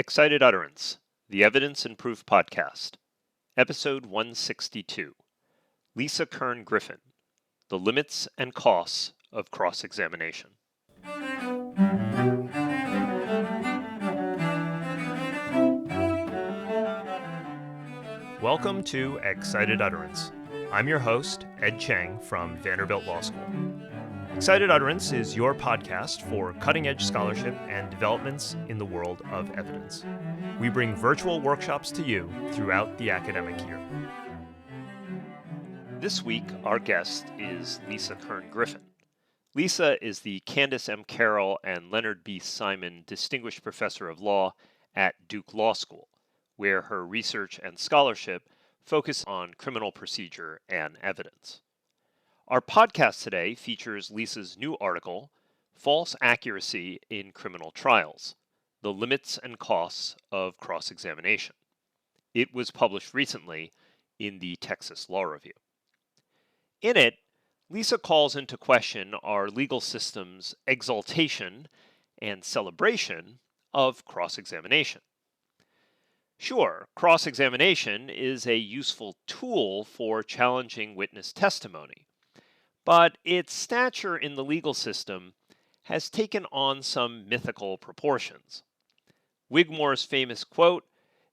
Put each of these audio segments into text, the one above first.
Excited Utterance, the Evidence and Proof Podcast, Episode 162, Lisa Kern Griffin, The Limits and Costs of Cross-Examination. Welcome to Excited Utterance. I'm your host, Ed Cheng from Vanderbilt Law School. Excited Utterance is your podcast for cutting-edge scholarship and developments in the world of evidence. We bring virtual workshops to you throughout the academic year. This week, our guest is Lisa Kern Griffin. Lisa is the Candace M. Carroll and Leonard B. Simon Distinguished Professor of Law at Duke Law School, where her research and scholarship focus on criminal procedure and evidence. Our podcast today features Lisa's new article, False Accuracy in Criminal Trials, The Limits and Costs of Cross-Examination. It was published recently in the Texas Law Review. In it, Lisa calls into question our legal system's exaltation and celebration of cross-examination. Sure, cross-examination is a useful tool for challenging witness testimony, but its stature in the legal system has taken on some mythical proportions. Wigmore's famous quote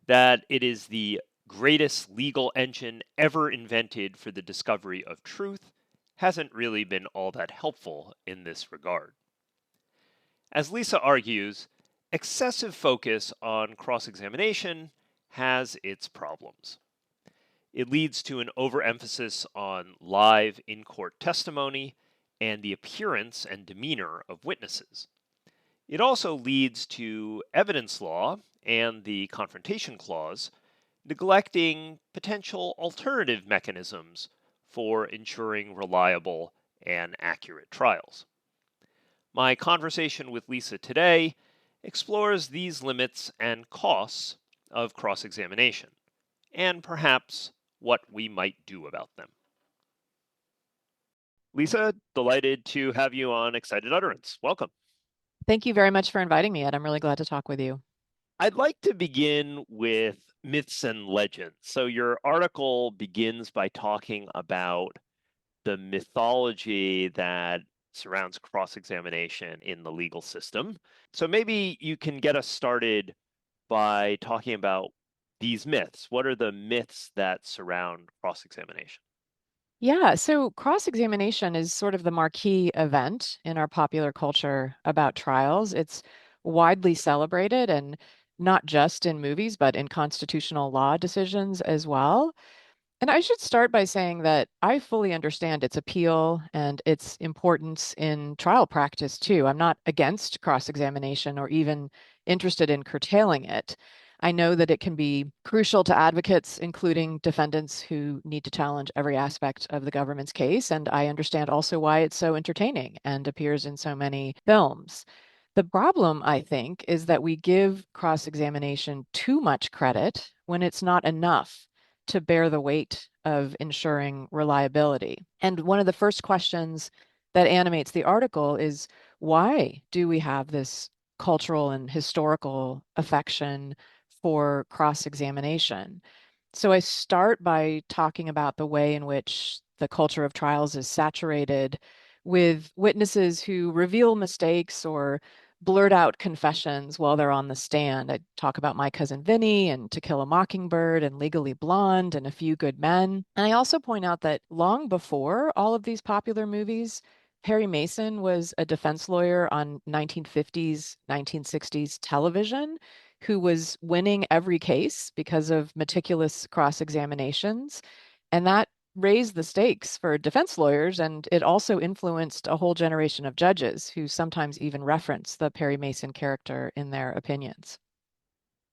that it is the greatest legal engine ever invented for the discovery of truth hasn't really been all that helpful in this regard. As Lisa argues, excessive focus on cross-examination has its problems. It leads to an overemphasis on live in-court testimony and the appearance and demeanor of witnesses. It also leads to evidence law and the confrontation clause neglecting potential alternative mechanisms for ensuring reliable and accurate trials. My conversation with Lisa today explores these limits and costs of cross-examination, and perhaps what we might do about them. Lisa, delighted to have you on Excited Utterance. Welcome. Thank you very much for inviting me, Ed. I'm really glad to talk with you. I'd like to begin with myths and legends. So your article begins by talking about the mythology that surrounds cross-examination in the legal system. So maybe you can get us started by talking about these myths. What are the myths that surround cross-examination? Yeah, so cross-examination is sort of the marquee event in our popular culture about trials. It's widely celebrated, and not just in movies, but in constitutional law decisions as well. And I should start by saying that I fully understand its appeal and its importance in trial practice too. I'm not against cross-examination or even interested in curtailing it. I know that it can be crucial to advocates, including defendants who need to challenge every aspect of the government's case. And I understand also why it's so entertaining and appears in so many films. The problem, I think, is that we give cross-examination too much credit when it's not enough to bear the weight of ensuring reliability. And one of the first questions that animates the article is, why do we have this cultural and historical affection for cross-examination? So I start by talking about the way in which the culture of trials is saturated with witnesses who reveal mistakes or blurt out confessions while they're on the stand. I talk about My Cousin Vinny and To Kill a Mockingbird and Legally Blonde and A Few Good Men. And I also point out that long before all of these popular movies, Perry Mason was a defense lawyer on 1950s, 1960s television who was winning every case because of meticulous cross-examinations. And that raised the stakes for defense lawyers, and it also influenced a whole generation of judges who sometimes even reference the Perry Mason character in their opinions.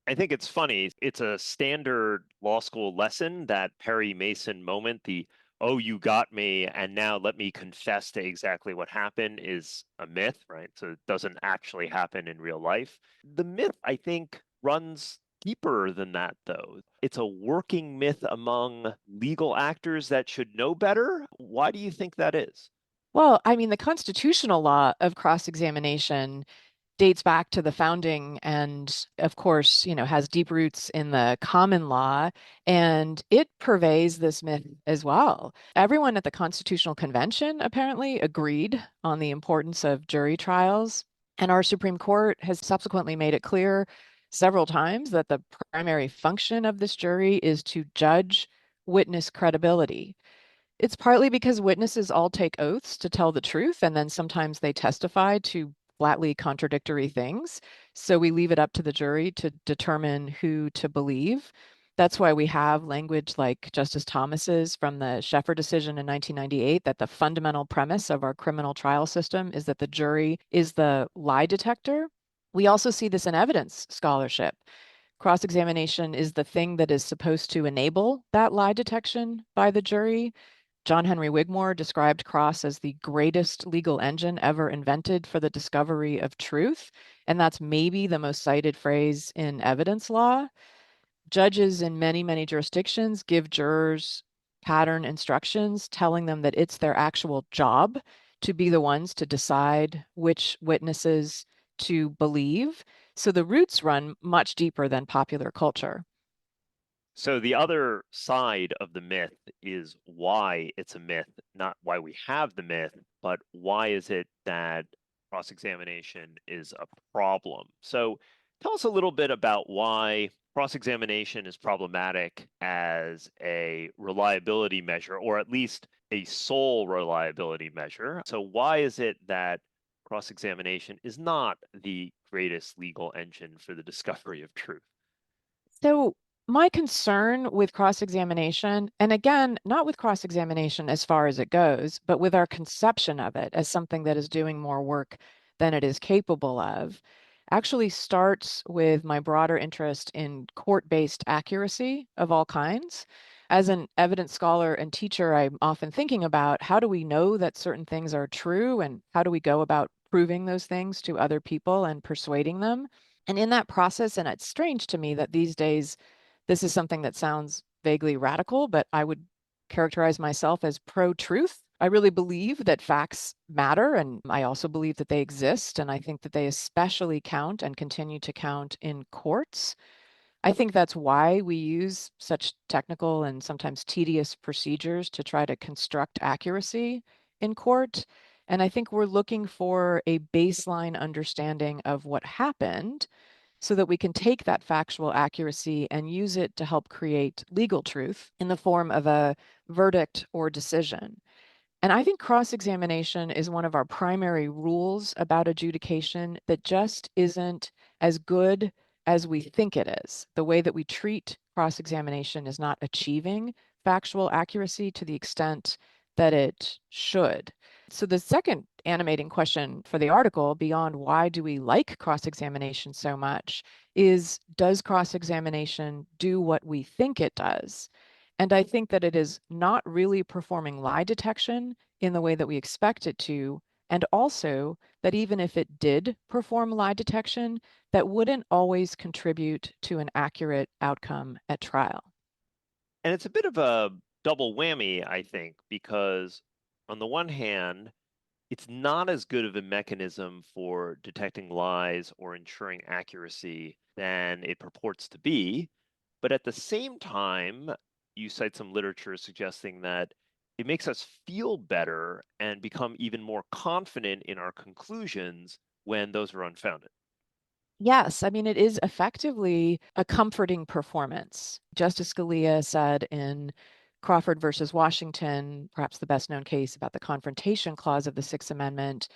I think it's funny. It's a standard law school lesson, that Perry Mason moment, the, oh, you got me, and now let me confess to exactly what happened, is a myth, right? So it doesn't actually happen in real life. The myth, I think, runs deeper than that, though. It's a working myth among legal actors that should know better. Why do you think that is? Well, I mean, the constitutional law of cross-examination dates back to the founding and, of course, has deep roots in the common law, and it purveys this myth as well. Everyone at the Constitutional Convention apparently agreed on the importance of jury trials, and our Supreme Court has subsequently made it clear several times that the primary function of this jury is to judge witness credibility. It's partly because witnesses all take oaths to tell the truth, and then sometimes they testify to flatly contradictory things. So we leave it up to the jury to determine who to believe. That's why we have language like Justice Thomas's from the Sheffer decision in 1998 that the fundamental premise of our criminal trial system is that the jury is the lie detector. We also see this in evidence scholarship. Cross-examination is the thing that is supposed to enable that lie detection by the jury. John Henry Wigmore described cross as the greatest legal engine ever invented for the discovery of truth. And that's maybe the most cited phrase in evidence law. Judges in many, many jurisdictions give jurors pattern instructions telling them that it's their actual job to be the ones to decide which witnesses to believe. So the roots run much deeper than popular culture. So the other side of the myth is why it's a myth, not why we have the myth, but why is it that cross-examination is a problem? So tell us a little bit about why cross-examination is problematic as a reliability measure, or at least a sole reliability measure. So why is it that cross-examination is not the greatest legal engine for the discovery of truth? So, my concern with cross-examination, and again, not with cross-examination as far as it goes, but with our conception of it as something that is doing more work than it is capable of, actually starts with my broader interest in court-based accuracy of all kinds. As an evidence scholar and teacher, I'm often thinking about how do we know that certain things are true and how do we go about proving those things to other people and persuading them? And in that process, and it's strange to me that these days this is something that sounds vaguely radical, but I would characterize myself as pro-truth. I really believe that facts matter, and I also believe that they exist, and I think that they especially count and continue to count in courts. I think that's why we use such technical and sometimes tedious procedures to try to construct accuracy in court. And I think we're looking for a baseline understanding of what happened so that we can take that factual accuracy and use it to help create legal truth in the form of a verdict or decision. And I think cross-examination is one of our primary rules about adjudication that just isn't as good as we think it is. The way that we treat cross-examination is not achieving factual accuracy to the extent that it should. So the second animating question for the article, beyond why do we like cross-examination so much, is does cross-examination do what we think it does? And I think that it is not really performing lie detection in the way that we expect it to. And also that even if it did perform lie detection, that wouldn't always contribute to an accurate outcome at trial. And it's a bit of a double whammy, I think, because on the one hand, it's not as good of a mechanism for detecting lies or ensuring accuracy than it purports to be. But at the same time, you cite some literature suggesting that it makes us feel better and become even more confident in our conclusions when those are unfounded. Yes, I mean, it is effectively a comforting performance. Justice Scalia said in Crawford versus Washington, perhaps the best known case about the confrontation clause of the Sixth Amendment,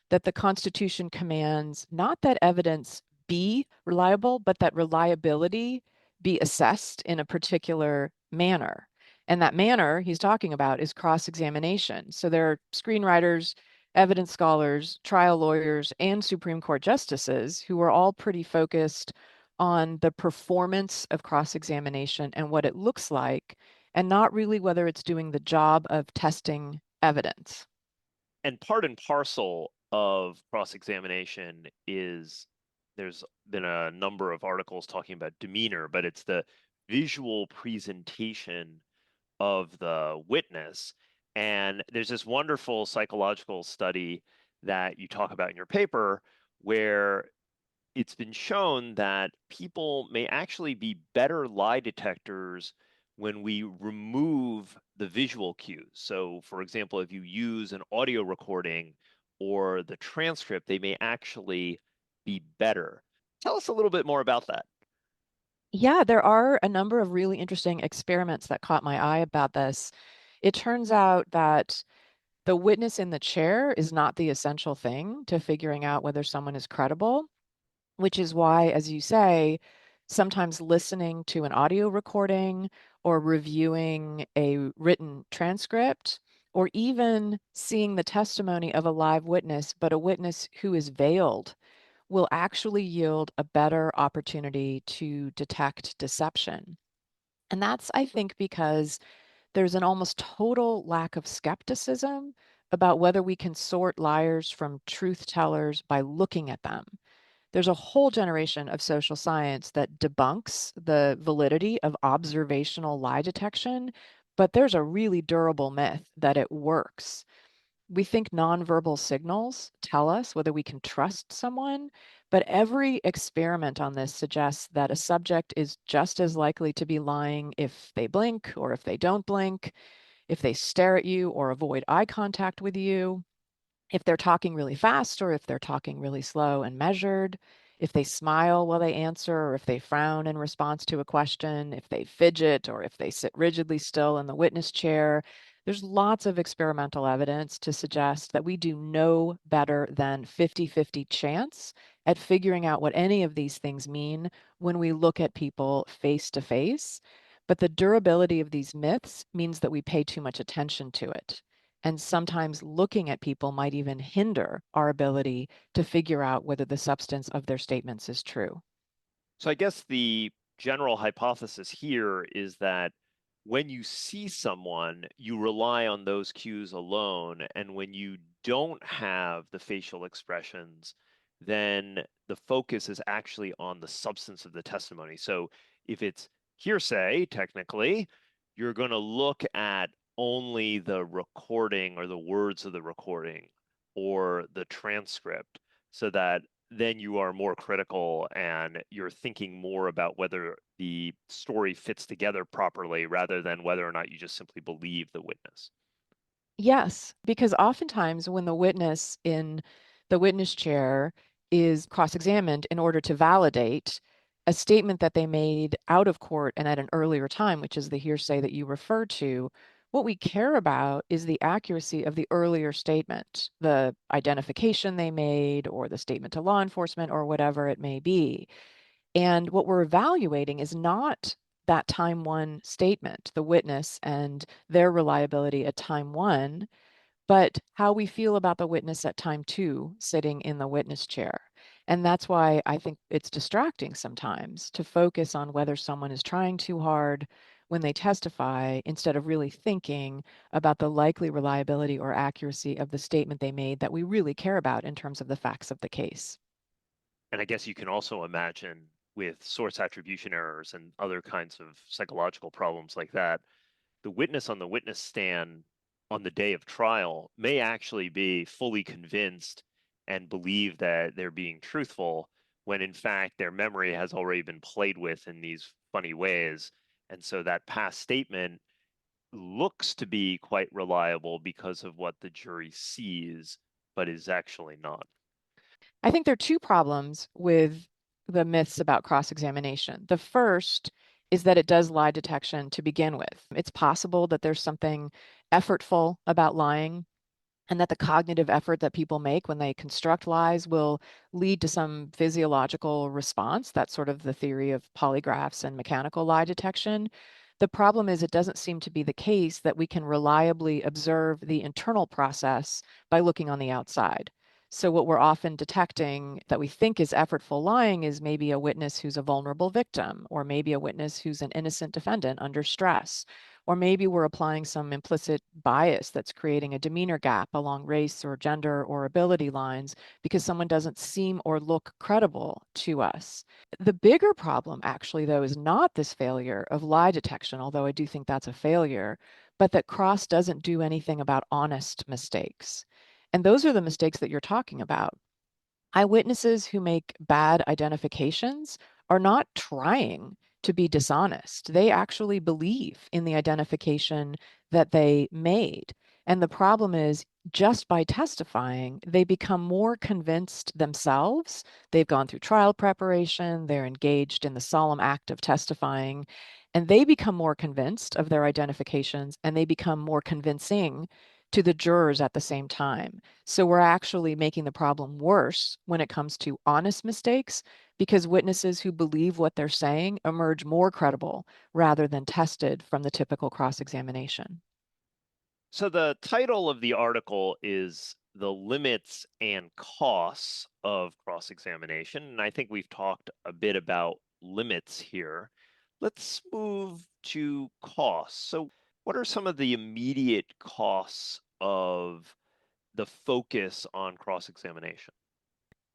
that the Constitution commands not that evidence be reliable, but that reliability be assessed in a particular manner. And that manner he's talking about is cross-examination. So there are screenwriters, evidence scholars, trial lawyers, and Supreme Court justices who are all pretty focused on the performance of cross-examination and what it looks like, and not really whether it's doing the job of testing evidence. And part and parcel of cross-examination is there's been a number of articles talking about demeanor, but it's the visual presentation of the witness. And there's this wonderful psychological study that you talk about in your paper where it's been shown that people may actually be better lie detectors when we remove the visual cues. So, for example, if you use an audio recording or the transcript, they may actually be better. Tell us a little bit more about that. Yeah, there are a number of really interesting experiments that caught my eye about this. It turns out that the witness in the chair is not the essential thing to figuring out whether someone is credible, which is why, as you say, sometimes listening to an audio recording or reviewing a written transcript or even seeing the testimony of a live witness, but a witness who is veiled, will actually yield a better opportunity to detect deception. And that's, I think, because there's an almost total lack of skepticism about whether we can sort liars from truth tellers by looking at them. There's a whole generation of social science that debunks the validity of observational lie detection, but there's a really durable myth that it works. We think nonverbal signals tell us whether we can trust someone, but every experiment on this suggests that a subject is just as likely to be lying if they blink or if they don't blink, if they stare at you or avoid eye contact with you, if they're talking really fast or if they're talking really slow and measured, if they smile while they answer or if they frown in response to a question, if they fidget or if they sit rigidly still in the witness chair. There's lots of experimental evidence to suggest that we do no better than 50-50 chance at figuring out what any of these things mean when we look at people face to face. But the durability of these myths means that we pay too much attention to it. And sometimes looking at people might even hinder our ability to figure out whether the substance of their statements is true. So I guess the general hypothesis here is that when you see someone, you rely on those cues alone. And when you don't have the facial expressions, then the focus is actually on the substance of the testimony. So if it's hearsay, technically, you're going to look at only the recording or the words of the recording or the transcript so that then you are more critical and you're thinking more about whether the story fits together properly rather than whether or not you just simply believe the witness. Yes, because oftentimes when the witness in the witness chair is cross-examined in order to validate a statement that they made out of court and at an earlier time, which is the hearsay that you referred to, what we care about is the accuracy of the earlier statement, the identification they made, or the statement to law enforcement, or whatever it may be. And what we're evaluating is not that time one statement, the witness and their reliability at time one, but how we feel about the witness at time two, sitting in the witness chair. And that's why I think it's distracting sometimes to focus on whether someone is trying too hard when they testify instead of really thinking about the likely reliability or accuracy of the statement they made that we really care about in terms of the facts of the case. And I guess you can also imagine with source attribution errors and other kinds of psychological problems like that, the witness on the witness stand on the day of trial may actually be fully convinced and believe that they're being truthful when in fact their memory has already been played with in these funny ways. And so that past statement looks to be quite reliable because of what the jury sees, but is actually not. I think there are two problems with the myths about cross-examination. The first is that it does lie detection to begin with. It's possible that there's something effortful about lying and that the cognitive effort that people make when they construct lies will lead to some physiological response. That's sort of the theory of polygraphs and mechanical lie detection. The problem is it doesn't seem to be the case that we can reliably observe the internal process by looking on the outside. So what we're often detecting that we think is effortful lying is maybe a witness who's a vulnerable victim, or maybe a witness who's an innocent defendant under stress. Or maybe we're applying some implicit bias that's creating a demeanor gap along race or gender or ability lines because someone doesn't seem or look credible to us. The bigger problem, actually, though, is not this failure of lie detection, although I do think that's a failure, but that Cross doesn't do anything about honest mistakes. And those are the mistakes that you're talking about. Eyewitnesses who make bad identifications are not trying to be dishonest. They actually believe in the identification that they made. And the problem is, just by testifying, they become more convinced themselves. They've gone through trial preparation, they're engaged in the solemn act of testifying, and they become more convinced of their identifications and they become more convincing to the jurors at the same time. So we're actually making the problem worse when it comes to honest mistakes because witnesses who believe what they're saying emerge more credible rather than tested from the typical cross-examination. So the title of the article is The Limits and Costs of Cross-Examination. And I think we've talked a bit about limits here. Let's move to costs. So, what are some of the immediate costs of the focus on cross-examination?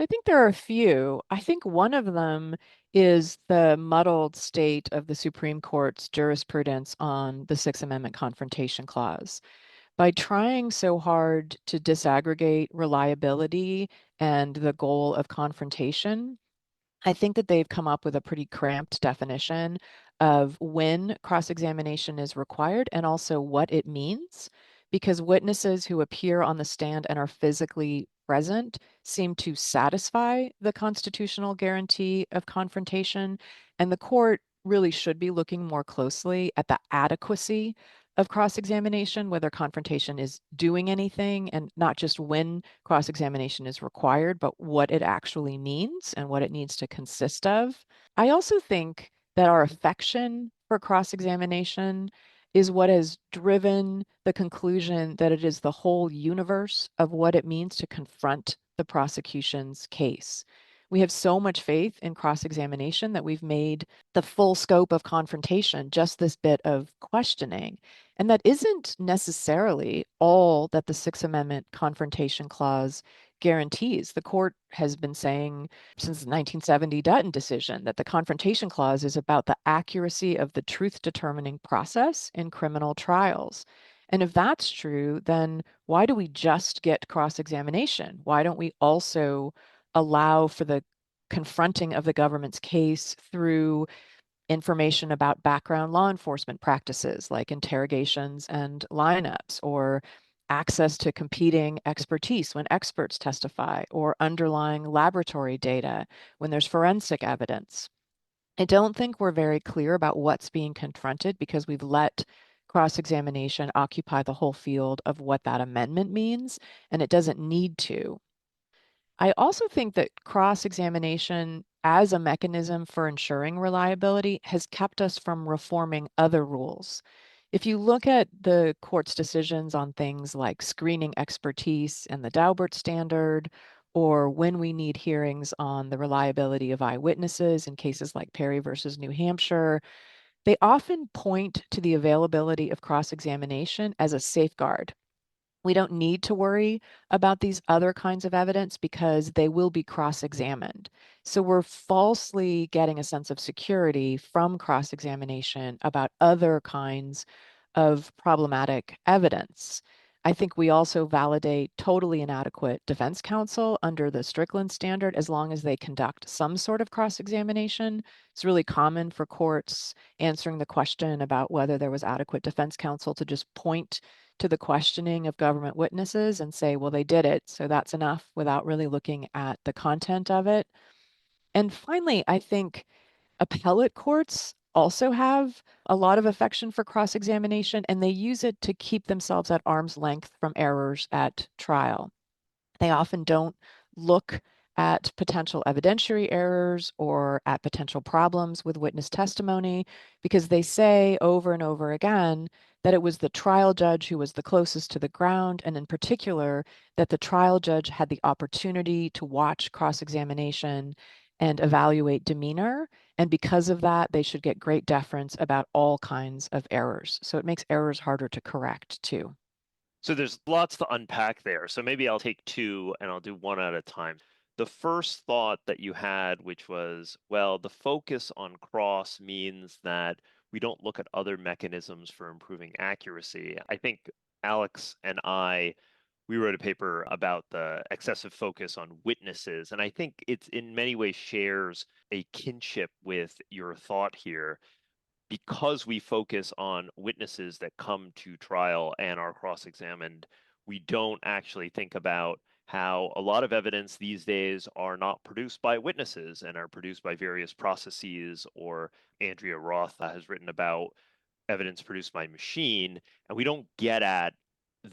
I think there are a few. I think one of them is the muddled state of the Supreme Court's jurisprudence on the Sixth Amendment Confrontation Clause. By trying so hard to disaggregate reliability and the goal of confrontation, I think that they've come up with a pretty cramped definition of when cross-examination is required and also what it means, because witnesses who appear on the stand and are physically present seem to satisfy the constitutional guarantee of confrontation, and the court really should be looking more closely at the adequacy of cross-examination, whether confrontation is doing anything, and not just when cross-examination is required, but what it actually means and what it needs to consist of. I also think that our affection for cross-examination is what has driven the conclusion that it is the whole universe of what it means to confront the prosecution's case. We have so much faith in cross-examination that we've made the full scope of confrontation just this bit of questioning. And that isn't necessarily all that the Sixth Amendment Confrontation Clause guarantees. The court has been saying since the 1970 Dutton decision that the Confrontation Clause is about the accuracy of the truth determining process in criminal trials. And if that's true, then why do we just get cross examination? Why don't we also allow for the confronting of the government's case through information about background law enforcement practices like interrogations and lineups, or access to competing expertise when experts testify, or underlying laboratory data when there's forensic evidence? I don't think we're very clear about what's being confronted because we've let cross examination occupy the whole field of what that amendment means, and it doesn't need to. I also think that cross-examination as a mechanism for ensuring reliability has kept us from reforming other rules. If you look at the court's decisions on things like screening expertise and the Daubert standard, or when we need hearings on the reliability of eyewitnesses in cases like Perry versus New Hampshire, they often point to the availability of cross-examination as a safeguard. We don't need to worry about these other kinds of evidence because they will be cross-examined. So we're falsely getting a sense of security from cross-examination about other kinds of problematic evidence. I think we also validate totally inadequate defense counsel under the Strickland standard as long as they conduct some sort of cross-examination. It's really common for courts answering the question about whether there was adequate defense counsel to just point to the questioning of government witnesses and say, well, they did it, so that's enough without really looking at the content of it. And finally, I think appellate courts also have a lot of affection for cross-examination, and they use it to keep themselves at arm's length from errors at trial. They often don't look at potential evidentiary errors or at potential problems with witness testimony because they say over and over again that it was the trial judge who was the closest to the ground, and in particular, that the trial judge had the opportunity to watch cross-examination and evaluate demeanor. And because of that, they should get great deference about all kinds of errors. So it makes errors harder to correct, too. So there's lots to unpack there. So maybe I'll take two and I'll do one at a time. The first thought that you had, which was, well, the focus on cross means that we don't look at other mechanisms for improving accuracy. I think Alex and I, we wrote a paper about the excessive focus on witnesses, and I think it's in many ways shares a kinship with your thought here because we focus on witnesses that come to trial and are cross-examined. We don't actually think about how a lot of evidence these days are not produced by witnesses and are produced by various processes, or Andrea Roth has written about evidence produced by machine, and we don't get at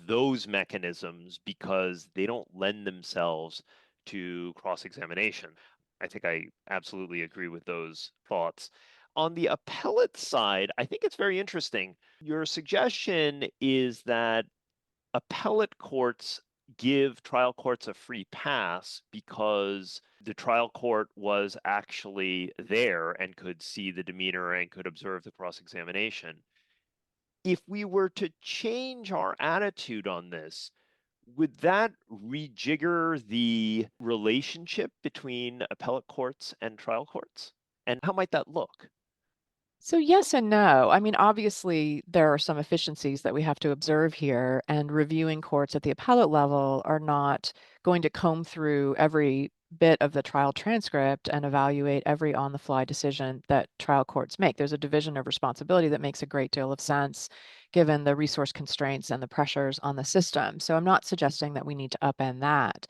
those mechanisms because they don't lend themselves to cross-examination. I think I absolutely agree with those thoughts. On the appellate side, I think it's very interesting. Your suggestion is that appellate courts give trial courts a free pass because the trial court was actually there and could see the demeanor and could observe the cross-examination. If we were to change our attitude on this, would that rejigger the relationship between appellate courts and trial courts? And how might that look? So, yes and no. I mean, obviously, there are some efficiencies that we have to observe here, and reviewing courts at the appellate level are not going to comb through every bit of the trial transcript and evaluate every on-the-fly decision that trial courts make. There's a division of responsibility that makes a great deal of sense given the resource constraints and the pressures on the system. So, I'm not suggesting that we need to upend that.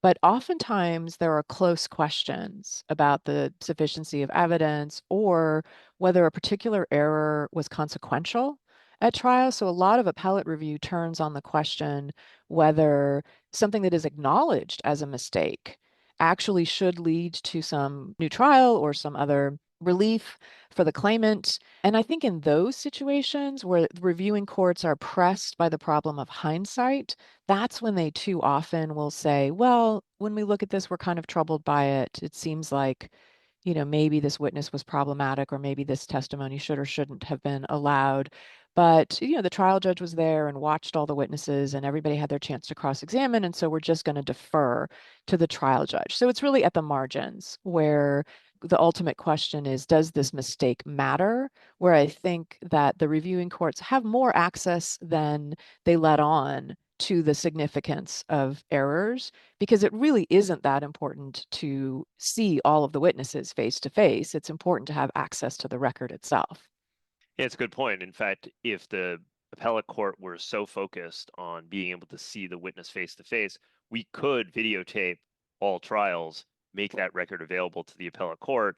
But oftentimes there are close questions about the sufficiency of evidence or whether a particular error was consequential at trial. So a lot of appellate review turns on the question whether something that is acknowledged as a mistake actually should lead to some new trial or some other relief for the claimant. And I think in those situations where reviewing courts are pressed by the problem of hindsight, that's when they too often will say, well, when we look at this, we're kind of troubled by it. It seems like, maybe this witness was problematic or maybe this testimony should or shouldn't have been allowed. But, the trial judge was there and watched all the witnesses and everybody had their chance to cross-examine. And so we're just going to defer to the trial judge. So it's really at the margins where the ultimate question is, does this mistake matter? Where I think that the reviewing courts have more access than they let on to the significance of errors, because it really isn't that important to see all of the witnesses face to face. It's important to have access to the record itself. Yeah, it's a good point. In fact, if the appellate court were so focused on being able to see the witness face to face, we could videotape all trials, make that record available to the appellate court.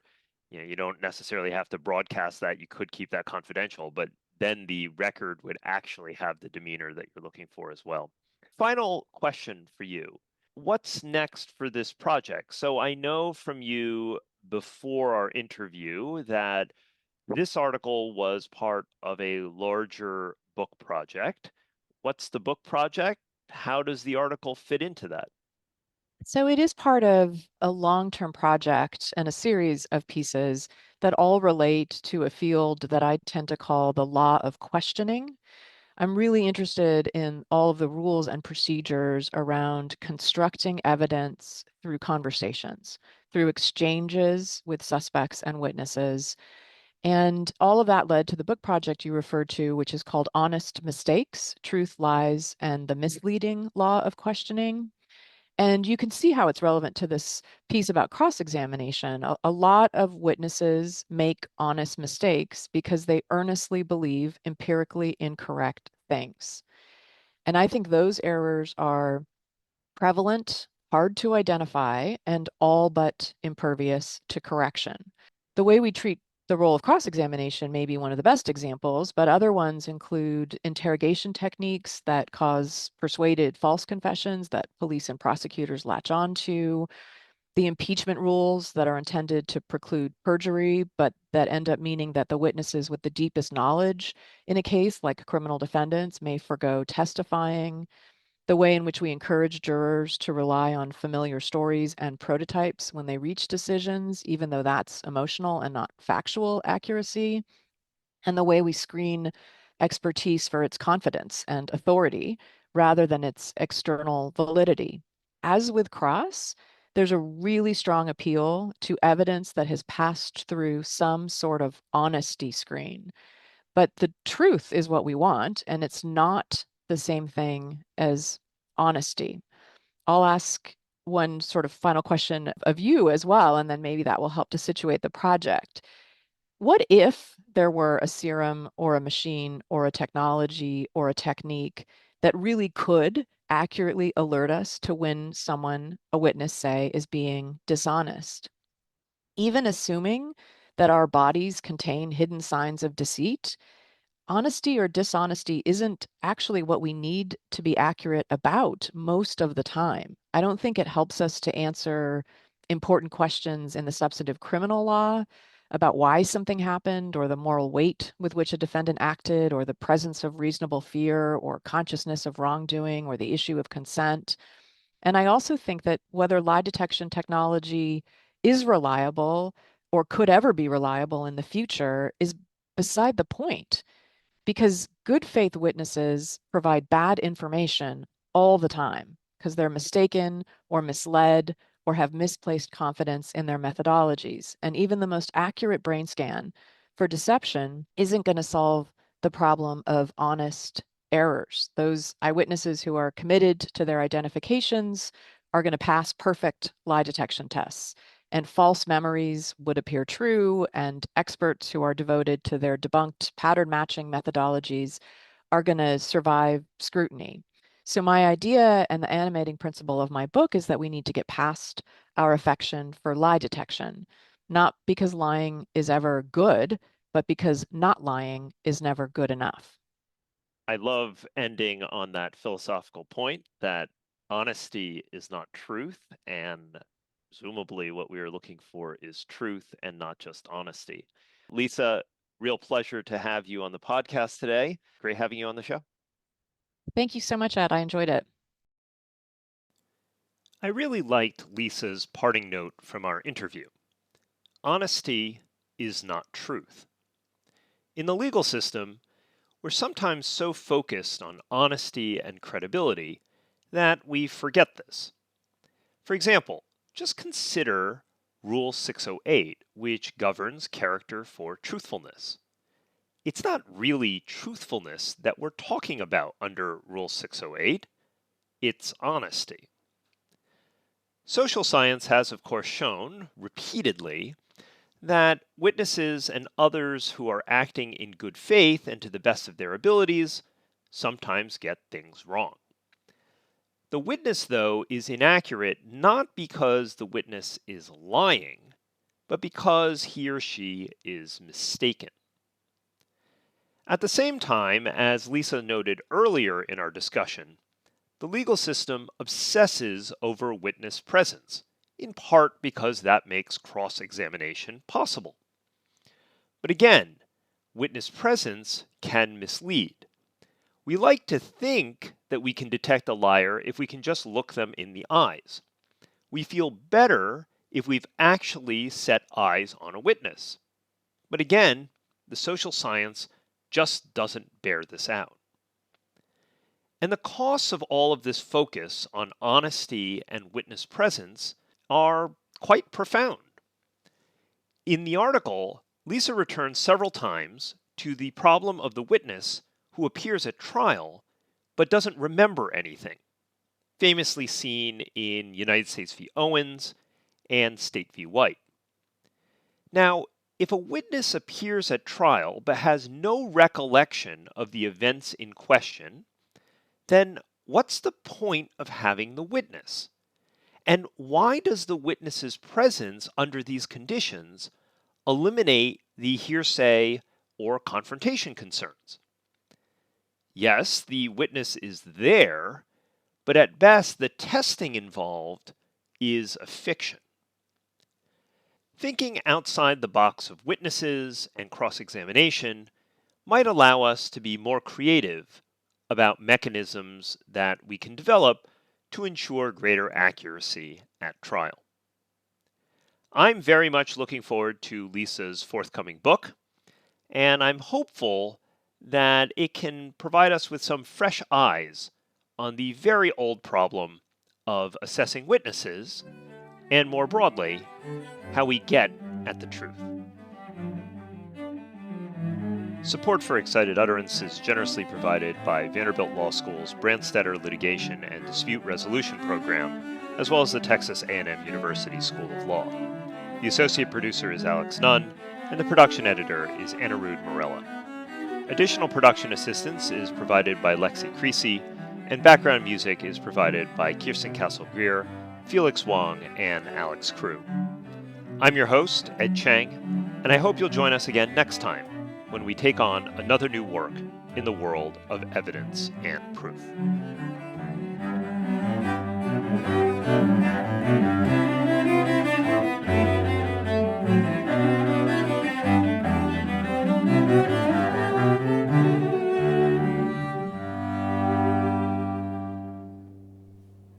You don't necessarily have to broadcast that. You could keep that confidential, but then the record would actually have the demeanor that you're looking for as well. Final question for you. What's next for this project? So I know from you before our interview that this article was part of a larger book project. What's the book project? How does the article fit into that? So it is part of a long-term project and a series of pieces that all relate to a field that I tend to call the law of questioning. I'm really interested in all of the rules and procedures around constructing evidence through conversations, through exchanges with suspects and witnesses. And all of that led to the book project you referred to, which is called Honest Mistakes, Truth, Lies, and the Misleading Law of Questioning. And you can see how it's relevant to this piece about cross-examination. A lot of witnesses make honest mistakes because they earnestly believe empirically incorrect things. And I think those errors are prevalent, hard to identify, and all but impervious to correction. The way we treat the role of cross-examination may be one of the best examples, but other ones include interrogation techniques that cause persuaded false confessions that police and prosecutors latch on to, the impeachment rules that are intended to preclude perjury, but that end up meaning that the witnesses with the deepest knowledge in a case, like criminal defendants, may forgo testifying, the way in which we encourage jurors to rely on familiar stories and prototypes when they reach decisions, even though that's emotional and not factual accuracy, and the way we screen expertise for its confidence and authority rather than its external validity. As with Cross, there's a really strong appeal to evidence that has passed through some sort of honesty screen. But the truth is what we want, and it's not the same thing as honesty. I'll ask one sort of final question of you as well, and then maybe that will help to situate the project. What if there were a serum or a machine or a technology or a technique that really could accurately alert us to when someone, a witness, say, is being dishonest? Even assuming that our bodies contain hidden signs of deceit, honesty or dishonesty isn't actually what we need to be accurate about most of the time. I don't think it helps us to answer important questions in the substantive criminal law about why something happened, or the moral weight with which a defendant acted, or the presence of reasonable fear or consciousness of wrongdoing, or the issue of consent. And I also think that whether lie detection technology is reliable or could ever be reliable in the future is beside the point, because good faith witnesses provide bad information all the time because they're mistaken or misled or have misplaced confidence in their methodologies. And even the most accurate brain scan for deception isn't going to solve the problem of honest errors. Those eyewitnesses who are committed to their identifications are going to pass perfect lie detection tests, and false memories would appear true, and experts who are devoted to their debunked pattern matching methodologies are going to survive scrutiny. So my idea and the animating principle of my book is that we need to get past our affection for lie detection, not because lying is ever good, but because not lying is never good enough. I love ending on that philosophical point that honesty is not truth, and presumably what we are looking for is truth and not just honesty. Lisa, real pleasure to have you on the podcast today. Great having you on the show. Thank you so much, Ed. I enjoyed it. I really liked Lisa's parting note from our interview. Honesty is not truth. In the legal system, we're sometimes so focused on honesty and credibility that we forget this. For example, just consider Rule 608, which governs character for truthfulness. It's not really truthfulness that we're talking about under Rule 608, it's honesty. Social science has, of course, shown repeatedly that witnesses and others who are acting in good faith and to the best of their abilities sometimes get things wrong. The witness, though, is inaccurate not because the witness is lying, but because he or she is mistaken. At the same time, as Lisa noted earlier in our discussion, the legal system obsesses over witness presence, in part because that makes cross-examination possible. But again, witness presence can mislead. We like to think that we can detect a liar if we can just look them in the eyes. We feel better if we've actually set eyes on a witness. But again, the social science just doesn't bear this out. And the costs of all of this focus on honesty and witness presence are quite profound. In the article, Lisa returns several times to the problem of the witness who appears at trial but doesn't remember anything, famously seen in United States v. Owens and State v. White. Now, if a witness appears at trial but has no recollection of the events in question, then what's the point of having the witness? And why does the witness's presence under these conditions eliminate the hearsay or confrontation concerns? Yes, the witness is there, but at best the testing involved is a fiction. Thinking outside the box of witnesses and cross-examination might allow us to be more creative about mechanisms that we can develop to ensure greater accuracy at trial. I'm very much looking forward to Lisa's forthcoming book, and I'm hopeful that it can provide us with some fresh eyes on the very old problem of assessing witnesses, and more broadly, how we get at the truth. Support for Excited Utterance is generously provided by Vanderbilt Law School's Branstetter Litigation and Dispute Resolution Program, as well as the Texas A&M University School of Law. The associate producer is Alex Nunn, and the production editor is Anirudh Morella. Additional production assistance is provided by Lexi Creasy, and background music is provided by Kirsten Castle-Greer, Felix Wong, and Alex Crew. I'm your host, Ed Chang, and I hope you'll join us again next time when we take on another new work in the world of evidence and proof.